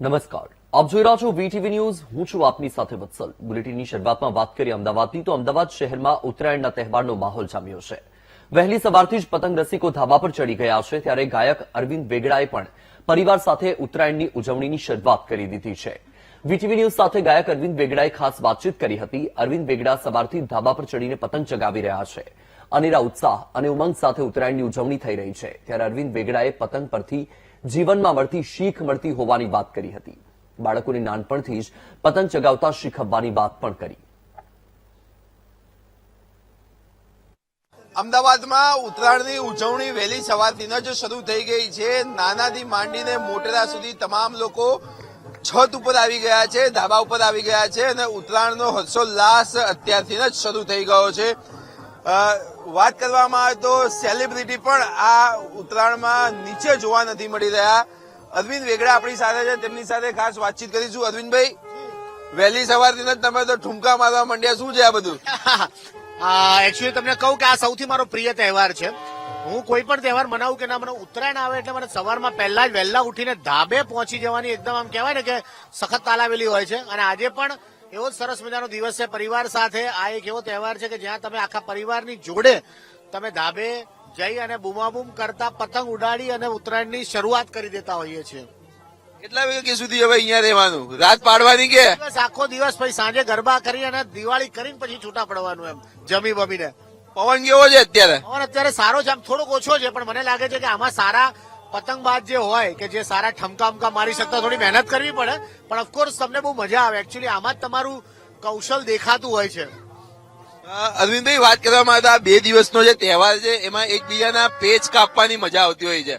નમસ્કાર, આપ જોઈ રહ્યા છો વીટીવી ન્યૂઝ. હું છું આપની સાથે વત્સલ. બુલેટિનની શરૂઆતમાં વાત કરીએ અમદાવાદની, તો અમદાવાદ શહેરમાં ઉત્તરાયણના તહેવારનો માહોલ જામ્યો છે. વહેલી સવારથી જ પતંગ રસિકો ધાબા પર ચડી ગયા છે, ત્યારે ગાયક અરવિંદ વેગડાએ પણ પરિવાર સાથે ઉત્તરાયણની ઉજવણીની શરૂઆત કરી દીધી છે. વીટીવી ન્યૂઝ સાથે ગાયક અરવિંદ વેગડાએ ખાસ વાતચીત કરી હતી. અરવિંદ વેગડા સવારથી ધાબા પર ચડીને પતંગ ચગાવી રહ્યા છે. અનેરા ઉત્સાહ અને ઉમંગ સાથે ઉત્તરાયણની ઉજવણી થઈ રહી છે, ત્યારે અરવિંદ વેગડાએ પતંગ પરથી જીવનમાં મળતી શીખ મળતી હોવાની વાત કરી હતી. બાળકોને નાનપણથી જ પતંગ ચગાવતા શીખવવાની વાત પણ કરી. અમદાવાદમાં ઉત્તરાયણની ઉજવણી વહેલી સવારથી જ શરૂ થઈ ગઈ છે. નાનાથી માંડીને મોટેરા સુધી તમામ લોકો છત ઉપર આવી ગયા છે, ધાબા ઉપર આવી ગયા છે અને ઉત્તરાયણનો હર્ષોલ્લાસ અત્યારથી જ શરૂ થઈ ગયો છે. વાત કરવામાં આવે તો સેલિબ્રિટી પણ આ ઉત્તરાયણમાં નીચે જોવા નથી મળી રહ્યા. અરવિંદ વેગડા આપણી સાથે છે, તેમની સાથે ખાસ વાતચીત કરીશું. અરવિંદભાઈ, વહેલી સવારથી જ તમે તો ઠુમકા મારવા માંડ્યા, શું છે આ બધું? એકચ્યુઅલી તમને કહું કે આ સૌથી મારો પ્રિય તહેવાર છે. હું કોઈ પણ તહેવાર મનાવું કે ના મને ઉત્તરાયણ આવે એટલે મને સવારમાં પહેલા જ વહેલા ઉઠીને ધાબે પહોંચી જવાની એકદમ આમ કહેવાય ને કે સખત તાલાવેલી હોય છે. અને આજે પણ એવો જ સરસ મજાનો દિવસ છે પરિવાર સાથે. આ એક એવો તહેવાર છે કે જ્યાં તમે આખા પરિવારની જોડે તમે ધાબે જઈ અને બૂમાબૂમ કરતા પતંગ ઉડાડી અને ઉત્તરાયણની શરૂઆત કરી દેતા હોઈએ છીએ. કેટલા વાગ્યા સુધી હવે અહીંયા રહેવાનું, રાત પાડવાની કે આખો દિવસ પછી સાંજે ગરબા કરી અને દિવાળી કરીને પછી છૂટા પડવાનું એમ જમી બમીને. પવન કેવો છે અત્યારે? પવન અત્યારે સારો છે, આમ થોડોક ઓછો છે, પણ મને લાગે છે કે આમાં સારા પતંગબાજ જે હોય કે જે સારા ઠમકા મારી શકતા થોડી મહેનત કરવી પડે, પણ ઓફકોર્સ તમને બહુ મજા આવે. એકચ્યુઅલી આમાં જ તમારું કૌશલ દેખાતું હોય છે. અરવિંદભાઈ, વાત કરવામાં આવે તો આ 2 દિવસનો જે તહેવાર છે એમાં એકબીજાના પેચ કાપવાની મજા આવતી હોય છે,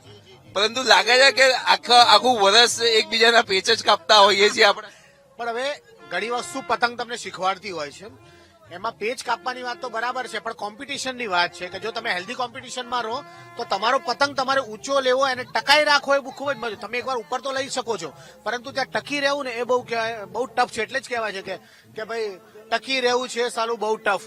પરંતુ લાગે છે કે આખું વર્ષ એકબીજાના પેચ જ કાપતા હોઈએ છીએ આપણે. પણ હવે ઘણી વસ્તુ પતંગ તમને શીખવાડતી હોય છે. એમાં પેચ કાપવાની વાત તો બરાબર છે, પણ કોમ્પિટિશનની વાત છે કે જો તમે હેલ્ધી કોમ્પિટિશનમાં રહો તો તમારો પતંગ તમારે ઊંચો લેવો અને ટકાઈ રાખવો એ ખૂબ જ મજા. તમે એકવાર ઉપર તો લઈ શકો છો, પરંતુ ત્યાં ટકી રહેવું ને એ બહુ ટફ છે. એટલે જ કહેવાય છે કે ભાઈ ટકી રહેવું છે સાલું બહુ ટફ.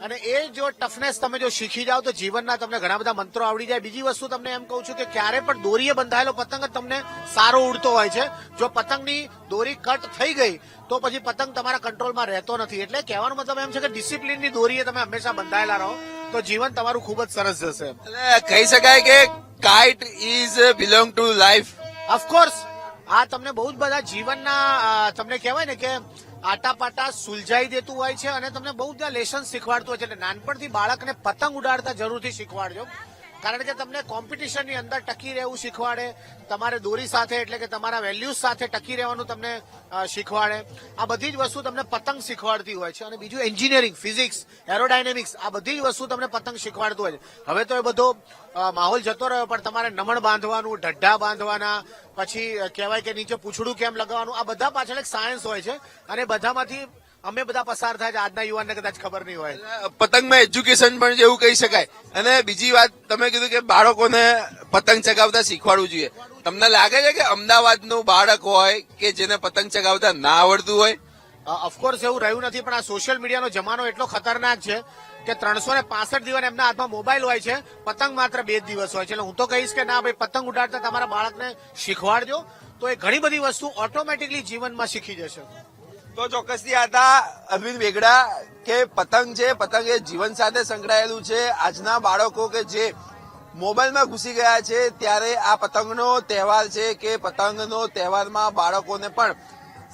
અને એ જો ટફનેસ તમે જો શીખી જાઓ તો જીવનના તમને ઘણા બધા મંત્રો આવડી જાય. બીજી વસ્તુ તમને એમ કહું છું કે ક્યારે પણ દોરીએ બંધાયેલો પતંગ જ તમને સારો ઉડતો હોય છે. જો પતંગની દોરી કટ થઈ ગઈ તો પછી પતંગ તમારા કંટ્રોલમાં રહેતો નથી. એટલે કહેવાનો મતલબ એમ છે કે ડિસિપ્લિનની દોરીએ તમે હંમેશા બંધાયેલા રહો તો જીવન તમારું ખૂબ જ સરસ જશે. એટલે કહી શકાય કે kite is belong to life. Of course આ તમને બહુ જ બધા જીવનના તમને કહેવાય ને કે આટાપાટા સુલઝાઈ દેતું હોય છે અને તમને બહુ બધા લેસન શીખવાડતું હોય છે. એટલે નાનપણથી બાળકને પતંગ ઉડાડતા જરૂરથી શીખવાડજો, કારણ કે તમને કોમ્પિટિશનની અંદર ટકી રહેવું શીખવાડે, તમારે દોરી સાથે એટલે કે તમારા વેલ્યુઝ સાથે ટકી રહેવાનું તમને શીખવાડે. આ બધી જ વસ્તુ તમને પતંગ શીખવાડતી હોય છે. અને બીજું એન્જિનિયરિંગ, ફિઝિક્સ, એરોડાયનેમિક્સ, આ બધી જ વસ્તુ તમને પતંગ શીખવાડતું હોય છે. હવે તો એ બધો માહોલ જતો રહ્યો, પણ તમારે નમણ બાંધવાનું, ઢઢ્ઢા બાંધવાના, પછી કહેવાય કે નીચે પૂંછડું કેમ લગાવવાનું, આ બધા પાછળ એક સાયન્સ હોય છે અને બધામાંથી અમે બધા પસાર થાય છે. આજના યુવાનને કદાચ ખબર નહીં હોય. પતંગમાં એજ્યુકેશન પણ જેવું કહી શકાય. અને બીજી વાત, તમે કીધું કે બાળકોને પતંગ ચગાવતા શીખવાડવું જોઈએ. તમને લાગે છે કે અમદાવાદનું બાળક હોય કે જેને પતંગ ચગાવતા ના આવડતું હોય? ઓફકોર્સ એવું રહ્યું નથી, પણ આ સોશિયલ મીડિયાનો જમાનો એટલો ખતરનાક છે કે 365 દિવસ એમના હાથમાં મોબાઈલ હોય છે, પતંગ માત્ર 2 દિવસ હોય છે. એટલે હું તો કહીશ કે ના ભાઈ, પતંગ ઉડાડતા તમારા બાળકને શીખવાડજો તો એ ઘણી બધી વસ્તુ ઓટોમેટિકલી જીવનમાં શીખી જશે. તો ચોક્કસથી આ હતા અરવિંદ વેગડા કે પતંગ છે, પતંગ એ જીવન સાથે સંકળાયેલું છે. આજના બાળકો કે જે મોબાઈલમાં ઘૂસી ગયા છે, ત્યારે આ પતંગનો તહેવાર છે કે પતંગનો તહેવારમાં બાળકોને પણ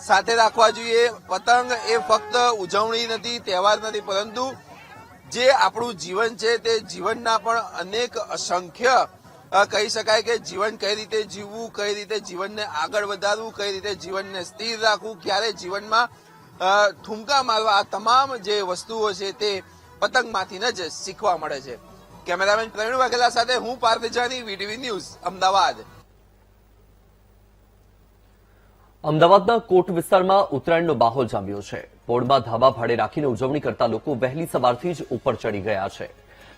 સાથે રાખવા જોઈએ. પતંગ એ ફક્ત ઉજવણી નથી, તહેવાર નથી, પરંતુ જે આપણું જીવન છે તે જીવનના પણ અનેક અસંખ્ય કહી શકાય કે જીવન કઈ રીતે જીવવું, કઈ રીતે જીવનને આગળ વધારવું, કઈ રીતે જીવનને સ્થિર રાખવું, ક્યારે જીવનમાં ઠુમકા મારવા, આ તમામ જે વસ્તુઓ છે તે પતંગમાંથી જ શીખવા મળે છે. કેમેરામેન પ્રવીણ વાઘેલા સાથે હું પાર્થ જાની, વીટીવી ન્યૂઝ, અમદાવાદ. અમદાવાદના કોટ વિસ્તારમાં ઉત્તરાયણનો માહોલ જામ્યો છે. પોળમાં ધાબા ભાડે રાખીને ઉજવણી કરતા લોકો વહેલી સવારથી જ ઉપર ચડી ગયા છે,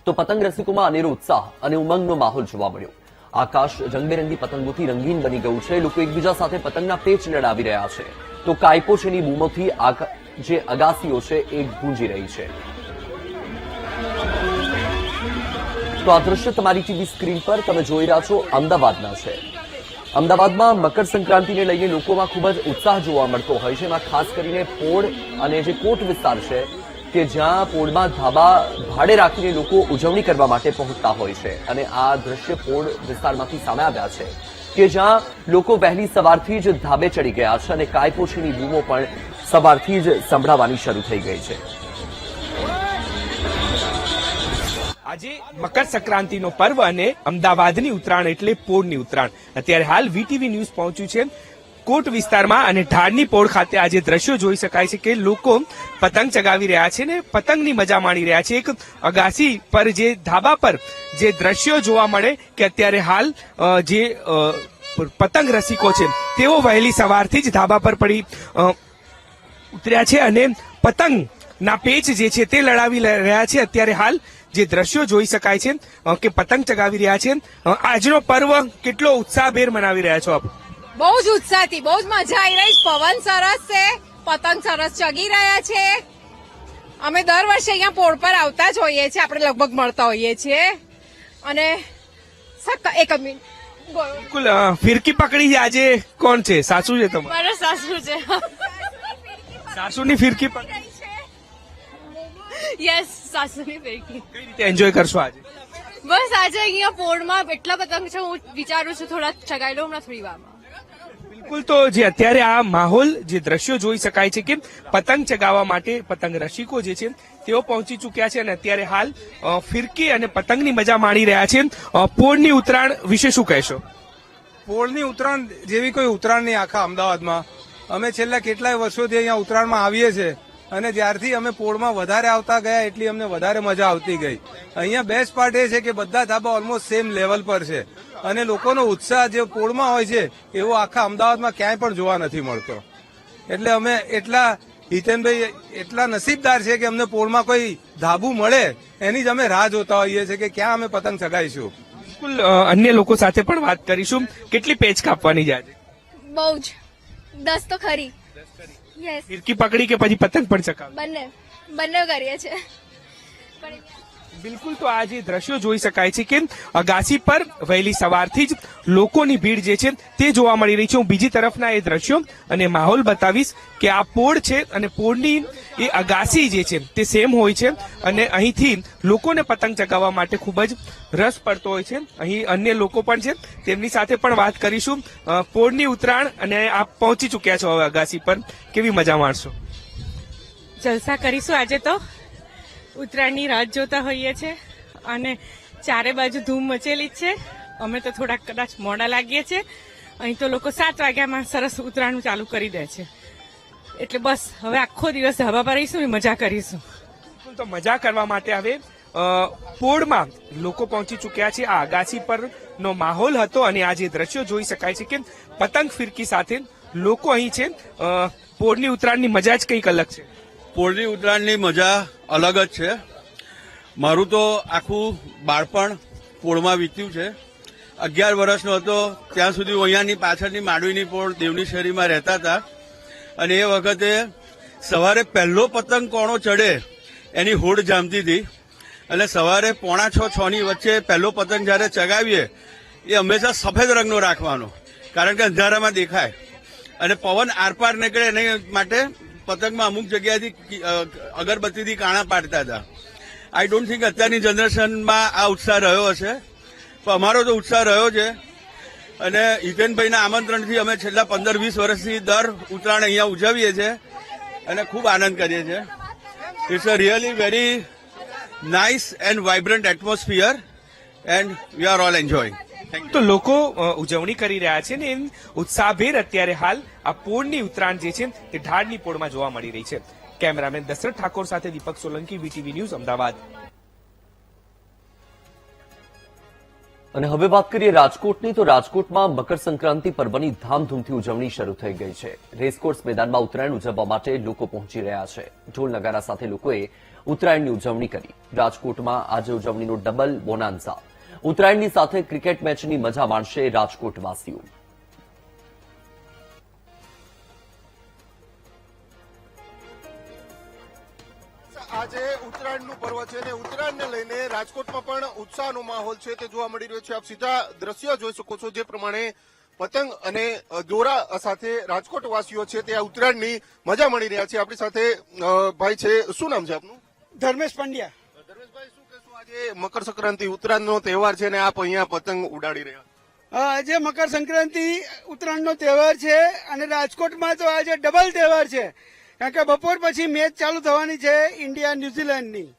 તો પતંગ રસિકોમાં અનેરો ઉત્સાહ અને ઉમંગનો માહોલ જોવા મળ્યો. આકાશ રંગબેરંગી પતંગોથી રંગીન બની ગયું છે. લોકો એકબીજા સાથે પતંગના પેચ લડાવી રહ્યા છે, તો કાયપો છેની બૂમોથી જે અગાસીઓ છે એ ગૂંજી રહી છે. તો આ દ્રશ્ય તમારી ટીવી સ્ક્રીન પર તમે જોઈ રહ્યા છો અમદાવાદના છે. અમદાવાદમાં મકર સંક્રાંતિને લઈને લોકોમાં ખૂબ જ ઉત્સાહ જોવા મળતો હોય છે. એમાં ખાસ કરીને પોળ અને જે કોટ વિસ્તાર છે કે જ્યાં પોળમાં ધાબા ભાડે રાખીને લોકો ઉજવણી કરવા માટે પહોંચતા હોય છે. અને આ દ્રશ્ય પોળ વિસ્તારમાંથી સામે આવ્યા છે કે જ્યાં લોકો વહેલી સવારથી જ ધાબે ચડી ગયા છે અને કાયપોછીની બૂમો પણ સવારથી જ સંભળાવાની શરૂ થઈ ગઈ છે. આજે મકર સંક્રાંતિનો પર્વ અને અમદાવાદની ઉત્તરાયણ એટલે પોળની ઉત્તરાયણ. અત્યારે હાલ વીટીવી ન્યૂઝ પહોંચ્યું છે કોટ વિસ્તારમાં અને ઢાળની પોળ ખાતે આજે દ્રશ્યો જોઈ શકાય છે કે લોકો પતંગ ચગાવી રહ્યા છે ને પતંગની મજા માણી રહ્યા છે. એક અગાસી પર જે ધાબા પર જે દ્રશ્યો જોવા મળે કે અત્યારે હાલ જે પતંગ રસિકો છે તેઓ વહેલી સવારથી જ ધાબા પર પડી ઉતર્યા છે અને પતંગના પેચ જે છે તે લડાવી રહ્યા છે. અત્યારે હાલ જે દ્રશ્યો જોઈ શકાય છે કે પતંગ ચગાવી રહ્યા છે. આજનો પર્વ કેટલો ઉત્સાહભેર મનાવી રહ્યા છો આપ? બહુ જ ઉત્સાહથી, બહુ જ મજા આવી રહી છે. પવન સરસ છે, પતંગ સરસ ચગી રહ્યા છે. અમે દર વર્ષે અહીંયા પોળ પર આવતા જ હોઈએ છીએ, આપણે લગભગ મળતા હોઈએ છીએ. અને એક મિનિટ બિલકુલ ફિરકી પકડી છે આજે કોણ છે? સાસુ છે તમારે? મારા સાસુ છે. સાસુની ફિરકી પકડી યસ, સાસુની ફિરકી. કઈ રીતે એન્જોય કરશો આજે? બસ આજે અહીંયા પોળમાં એટલા પતંગ છે, હું વિચારું છું થોડા ચગાઈ લઉં હમણાં થોડી વારમાં. બિલકુલ, તો જે અત્યારે આ માહોલ જે દ્રશ્યો જોઈ શકાય છે કે પતંગ ચગાવવા માટે પતંગ રસિકો જે છે તેઓ પહોંચી ચુક્યા છે અને અત્યારે હાલ ફિરકી અને પતંગની મજા માણી રહ્યા છે. પોળની ઉત્તરાયણ વિશે શું કહેશો? પોળની ઉત્તરાયણ જેવી કોઈ ઉત્તરાયણ નહીં આખા અમદાવાદમાં. અમે છેલ્લા કેટલાય વર્ષોથી અહીંયા ઉત્તરાયણમાં આવીએ છીએ અને જ્યારથી અમે પોળમાં વધારે આવતા ગયા એટલી અમને વધારે મજા આવતી ગઈ. અહીંયા બેસ્ટ પાર્ટ એ છે કે બધા ધાબા ઓલમોસ્ટ સેમ લેવલ પર છે અને લોકોનો ઉત્સાહ જે પોળમાં હોય છે એવો આખા અમદાવાદમાં ક્યાંય પણ જોવા નથી મળતો. એટલે અમે એટલા હિતેનભાઈ એટલા નસીબદાર છે કે અમને પોળમાં કોઈ ધાબુ મળે એની જ અમે રાહ જોતા હોઈએ છીએ કે ક્યાં અમે પતંગ ચગાવીશું. બિલકુલ, અન્ય લોકો સાથે પણ વાત કરીશું. કેટલી પેચ કાપવાની છે આજે? બહુ જ 10 તો ખરી. યસ, ફિરકી પકડી કે પછી પતંગ પણ ચગાવી? બંને કરીએ છીએ. બિલકુલ, તો આ જે દ્રશ્યો જોઈ શકાય છે કે અગાસી પર વહેલી સવારથી જ લોકોની ભીડ જે છે તે જોવા મળી રહી છે. હું બીજી તરફના એ દ્રશ્યો અને માહોલ બતાવીશ કે આ પોળ છે અને પોળની એ અગાસી જે છે તે સેમ હોય છે અને અહીંથી લોકોને પતંગ ચગાવવા માટે ખૂબ જ રસ પડતો હોય છે. અહીં અન્ય લોકો પણ છે, તેમની સાથે પણ વાત કરીશું. પોળની ઉત્તરાયણ અને આપ પહોંચી ચુક્યા છો હવે અગાસી પર, કેવી મજા માણશો? જલસા કરીશું આજે તો. ઉત્તરાયણની રાહ જોતા હોઈએ છે અને ચારે બાજુ ધૂમ મચેલી જ છે. અમે તો થોડાક કદાચ મોડા લાગીએ છીએ. અહીં તો લોકો 7 વાગ્યામાં સરસ ઉત્તરાયણ ચાલુ કરી દે છે. એટલે બસ હવે આખો દિવસ ધાબા પર રહીશું, મજા કરીશું. તો મજા કરવા માટે હવે પોળમાં લોકો પહોંચી ચુક્યા છે. આ અગાસી પરનો માહોલ હતો અને આ જે દ્રશ્યો જોઈ શકાય છે કે પતંગ ફિરકી સાથે લોકો અહીં છે. પોળની ઉત્તરાયણની મજા જ કંઈક અલગ છે. પોળની ઉત્તરાયણની મજા અલગ જ છે. મારું તો આખું બાળપણ પોળમાં વીત્યું છે. 11 વર્ષનો હતો ત્યાં સુધી હું અહીંયાની પાછળની માંડવીની પોળ દેવની શેરીમાં રહેતા હતા અને એ વખતે સવારે પહેલો પતંગ કોણો ચડે એની હોડ જામતી હતી અને સવારે 5:45-6 ની વચ્ચે પહેલો પતંગ જયારે ચગાવીએ એ હંમેશા સફેદ રંગનો રાખવાનો, કારણ કે અંધારામાં દેખાય અને પવન આરપાર નીકળે એને માટે પતંગમાં અમુક જગ્યાએથી અગરબત્તીથી કાણા પાડતા હતા. આઈ ડોન્ટ થિંક અત્યારની જનરેશનમાં આ ઉત્સાહ રહ્યો હશે, પણ અમારો તો ઉત્સાહ રહ્યો છે અને હિતેનભાઈના આમંત્રણથી અમે છેલ્લા 15-20 વર્ષથી દર ઉત્તરાયણ અહીંયા ઉજવીએ છીએ અને ખૂબ આનંદ કરીએ છીએ. It's a really very nice and vibrant atmosphere and we are all enjoying. તો લોકો ઉજવણી કરી રહ્યા છે ને એમ ઉત્સાહભેર અત્યારે હાલ આ પોળની ઉત્તરાયણ જે છે તે ઢાળની પોળમાં જોવા મળી રહી છે. કેમેરામેન દશરથ ઠાકોર સાથે દીપક સોલંકી, વીટીવી ન્યૂઝ, અમદાવાદ. અને હવે વાત કરીએ રાજકોટની, તો રાજકોટમાં મકર સંક્રાંતિ પર્વની ધામધૂમથી ઉજવણી શરૂ થઈ ગઈ છે. રેસકોર્સ મેદાનમાં ઉત્તરાયણ ઉજવવા માટે લોકો પહોંચી રહ્યા છે. ઢોલ નગારા સાથે લોકોએ ઉત્તરાયણની ઉજવણી કરી. રાજકોટમાં આજે ઉજવણીનો ડબલ બોનાન્ઝા. ઉત્તરાયણની સાથે ક્રિકેટ મેચની મજા માણશે રાજકોટવાસીઓ. આજે ઉત્તરાયણનું પર્વ છે અને ઉત્તરાયણને લઈને રાજકોટમાં પણ ઉત્સાહનો માહોલ છે તે જોવા મળી રહ્યો છે. આપ સીધા દ્રશ્ય જોઈ શકો છો જે પ્રમાણે પતંગ અને દોરા સાથે રાજકોટ વાસીઓ છે તે આ ઉત્તરાયણની મજા માણી રહ્યા છે. આપણી સાથે ભાઈ છે, શું નામ છે આપનું? ધર્મેશ પંડ્યા. ધર્મેશભાઈ, શું કહેશો? આજે મકર સંક્રાંતિ ઉત્તરાયણનો તહેવાર છે ને આપ અહીંયા પતંગ ઉડાડી રહ્યા? આજે મકર સંક્રાંતિ ઉત્તરાયણનો તહેવાર છે અને રાજકોટમાં તો આજે ડબલ તહેવાર છે, કારણ કે બપોર પછી મેચ ચાલુ થવાની છે ઇન્ડિયા ન્યુઝીલેન્ડની.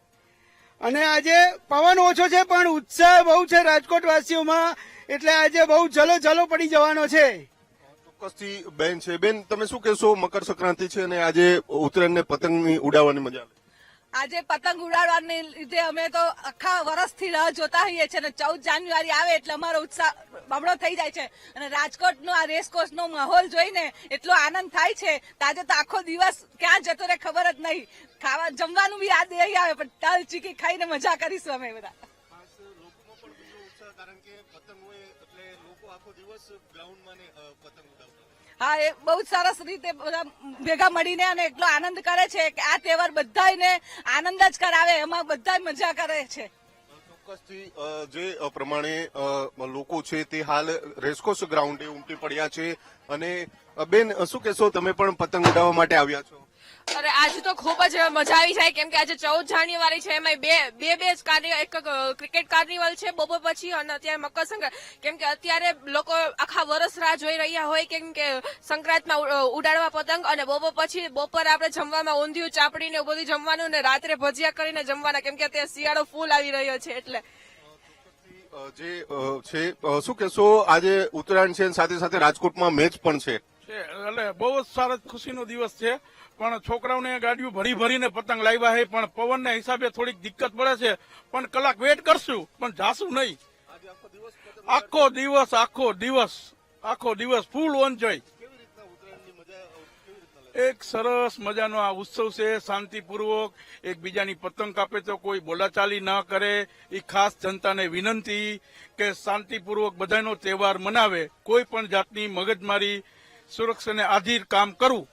અને આજે પવન ઓછો છે પણ ઉત્સાહ બહુ છે રાજકોટ વાસીઓમાં, એટલે આજે બહુ જલો પડી જવાનો છે. ચોક્કસથી બેન છે. બેન, તમે શું કહેશો? મકર સંક્રાંતિ છે અને આજે ઉત્તરાયણને પતંગની ઉડાવવાની મજા આવે. આજે પતંગ ઉડાડવાને લીધે અમે તો આખા વર્ષથી રાહ જોતા હોઈએ છીએ અને 14 જાન્યુઆરી આવે એટલે અમારો ઉત્સાહ બમણો થઈ જાય છે. અને રાજકોટનો આ રેસકોર્સનો માહોલ જોઈને એટલો આનંદ થાય છે. આજે તો આખો દિવસ ક્યાં જતો રહે ખબર જ નહીં. ખાવા જમવાનું બી યાદ નહીં આવે, પણ તલ ચીકી ખાઈને મજા કરીશું અમે બધા. કારણ કે પતંગ હોય એટલે લોકો આખો દિવસ ગ્રાઉન્ડમાં પતંગ ઉડાવતા. હા, એ બહુ સરસ રીતે બધા ભેગા મળીને અને એટલો આનંદ કરે છે કે આ તહેવાર બધાને આનંદ જ કરાવે, એમાં બધા મજા કરે છે. ચોક્કસથી જે પ્રમાણે લોકો છે તે હાલ રેસકોર્સ ગ્રાઉન્ડે ઉમટી પડ્યા છે. અને બેન, શું કહેશો? તમે પણ પતંગ ઉડાવવા માટે આવ્યા છો? અરે આજે તો ખૂબ જ મજા આવી જાય, કેમ કે આજે 14 જાન્યુઆરી છે, એમાં બે એક ક્રિકેટ કાર્નિવલ છે બપોર પછી અને અત્યારે મકર સંક્રાંતિ. કેમ કે અત્યારે લોકો આખા વર્ષ રાહ જોઈ રહ્યા હોય કેમ કે સંક્રાંતમાં ઉડાડવા પતંગ, અને બપોર આપણે જમવામાં ઊંધિયું, ચાપડી ને એવું બધું જમવાનું, ને રાત્રે ભજીયા કરીને જમવાના, કેમ કે અત્યારે શિયાળો ફૂલ આવી રહ્યો છે એટલે. જે છે, શું કહેશો? આજે ઉત્તરાયણ છે, સાથે સાથે રાજકોટમાં મેચ પણ છે. એટલે બહુ જ સારો ખુશીનો દિવસ છે, પણ છોકરાઓને ગાડીઓ ભરીને પતંગ લાવ્યા છે, પણ પવનના હિસાબે થોડીક દિક્કત પડે છે, પણ કલાક વેટ કરશું, પણ જાશું નહીં. આખો દિવસ ફૂલ એન્જોય. એક સરસ મજાનો આ ઉત્સવ છે, શાંતિપૂર્વક એકબીજાની પતંગ કાપે તો કોઈ બોલાચાલી ન કરે. એ ખાસ જનતાને વિનંતી કે શાંતિપૂર્વક બધાનો તહેવાર મનાવે, કોઈ પણ જાતની મગજમારી, સુરક્ષાને આધીન કામ કરવું.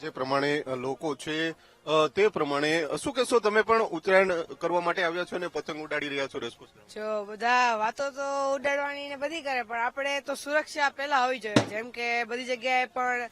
જે પ્રમાણે લોકો છે તે પ્રમાણે શું કહેશો? તમે પણ ઉત્તરાયણ કરવા માટે આવ્યા છો અને પતંગ ઉડાડી રહ્યા છો રેસકોર્સ? જો બધા વાતો તો ઉડાડવાની ને બધી કરે, પણ આપણે તો સુરક્ષા પહેલા હોવી જોઈએ. જેમ કે બધી જગ્યાએ પણ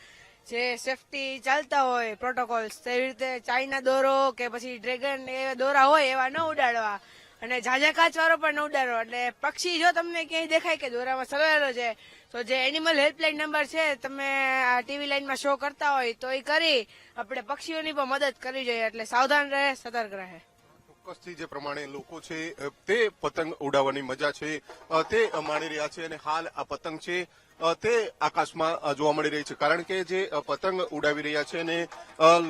જે સેફટી ચાલતા હોય પ્રોટોકોલ્સ, તેવી રીતે ચાઇના દોરો કે પછી ડ્રેગન એ દોરા હોય એવા ન ઉડાડવા, અને ઝાઝા કાચ વાળો પણ ન ઉડાડવો. એટલે પક્ષી જો તમને ક્યાંય દેખાય કે દોરામાં સલવાયેલો છે, તો જે એનિમલ હેલ્પલાઇન નંબર છે તમે આ ટીવી લાઈનમાં શો કરતા હોય તો એ કરી આપણે પક્ષીઓની પણ મદદ કરવી જોઈએ. એટલે સાવધાન રહે, સતર્ક રહે. ચોક્કસથી જે પ્રમાણે લોકો છે તે પતંગ ઉડાવવાની મજા છે તે માણી રહ્યા છે. અને હાલ આ પતંગ છે તે આકાશમાં જોવા મળી રહી છે, કારણ કે જે પતંગ ઉડાવી રહ્યા છે ને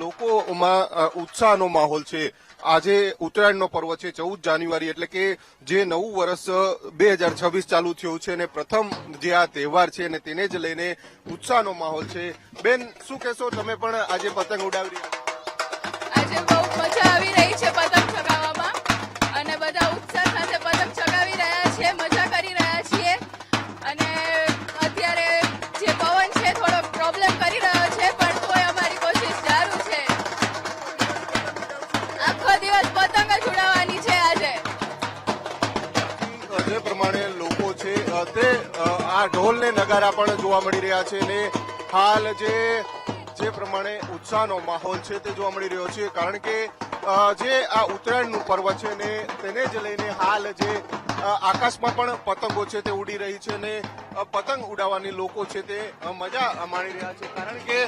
લોકોમાં ઉત્સાહનો માહોલ છે. આજે ઉત્તરાયણનો પર્વ છે, 14 જાન્યુઆરી, એટલે કે જે નવું વર્ષ 2026 ચાલુ થયું છે અને પ્રથમ જે આ તહેવાર છે ને તેને જ લઈને ઉત્સાહનો માહોલ છે. બેન, શું કહેશો? તમે પણ આજે પતંગ ઉડાવી રહ્યા? આજે બહુ મજા આવી રહી છે પતંગ ચગાવવામાં, અને બધા ઉત્સાહ સાથે પતંગ ચગાવી રહ્યા છે, મજા કરી રહ્યા છીએ. અને અત્યારે જે પવન છે થોડો પ્રોબ્લેમ કરી રહ્યો છે, પણ તોય અમારી કોશિશ ચાલુ છે. આખો દિવસ પતંગ જ ઉડાવવાની છે આજે. જે પ્રમાણે લોકો છે તે આ ઢોલ ને નગારા પણ જોવા મળી રહ્યા છે ને હાલ જે પ્રમાણે ઉત્સાહનો માહોલ છે તે જોવા મળી રહ્યો છે, કારણ કે જે આ ઉત્તરાયણનું પર્વ છે ને તેને જ લઈને હાલ જે આકાશમાં પણ પતંગો છે તે ઉડી રહી છે ને પતંગ ઉડાવવાની લોકો છે તે મજા માણી રહ્યા છે, કારણ કે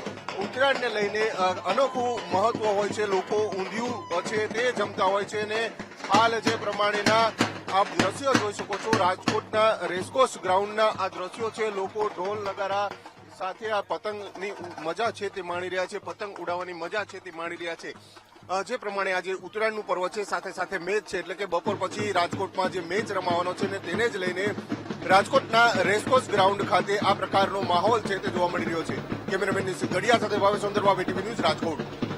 ઉત્તરાયણને લઈને અનોખું મહત્વ હોય છે. લોકો ઊંધિયું છે તે જમતા હોય છે ને હાલ જે પ્રમાણેના આપ દ્રશ્યો જોઈ શકો છો, રાજકોટના રેસકોર્સ ગ્રાઉન્ડના આ દ્રશ્યો છે. લોકો ઢોલ નગારા સાથે આ પતંગની મજા છે તે માણી રહ્યા છે, પતંગ ઉડાવવાની મજા છે તે માણી રહ્યા છે. જે પ્રમાણે આજે ઉત્તરાયણનું પર્વ છે, સાથે સાથે મેચ છે, એટલે કે બપોર પછી રાજકોટમાં જે મેચ રમાવાનો છે ને તેને જ લઈને રાજકોટના રેસકોર્સ ગ્રાઉન્ડ ખાતે આ પ્રકારનો માહોલ છે તે જોવા મળી રહ્યો છે. કેમેરામેન ગઢિયા સાથે ભાવેશ સુંદરવા, વીટીવી ન્યૂઝ, રાજકોટ.